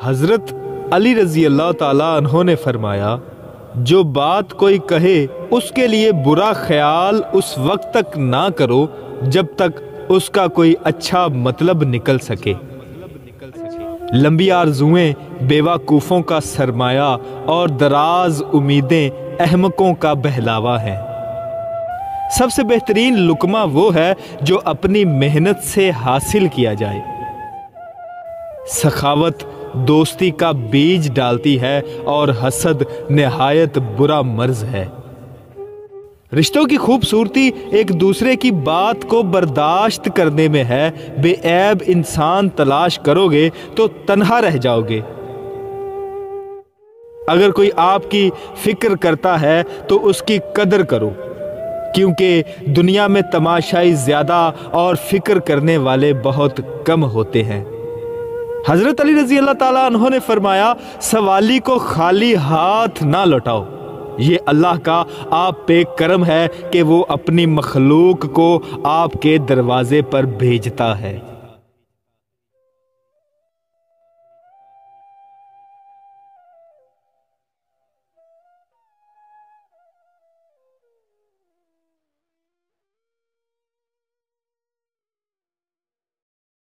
حضرت علی رضی اللہ تعالیٰ عنہ نے فرمایا، جو بات کوئی کہے اس کے لیے برا خیال اس وقت تک نہ کرو جب تک اس کا کوئی اچھا مطلب نکل سکے۔ لمبی آرزوئیں بیوقوفوں کا سرمایہ اور دراز امیدیں احمقوں کا بہلاوا ہیں۔ سب سے بہترین لقمہ وہ ہے جو اپنی محنت سے حاصل کیا جائے۔ سخاوت دوستی کا بیج ڈالتی ہے اور حسد نہایت برا مرض ہے۔ رشتوں کی خوبصورتی ایک دوسرے کی بات کو برداشت کرنے میں ہے۔ بے عیب انسان تلاش کرو گے تو تنہا رہ جاؤ گے۔ اگر کوئی آپ کی فکر کرتا ہے تو اس کی قدر کرو، کیونکہ دنیا میں تماشائی زیادہ اور فکر کرنے والے بہت کم ہوتے ہیں۔ حضرت علی رضی اللہ تعالیٰ عنہ نے فرمایا، سوالی کو خالی ہاتھ نہ لوٹاؤ۔ یہ اللہ کا آپ پہ کرم ہے کہ وہ اپنی مخلوق کو آپ کے دروازے پر بھیجتا ہے۔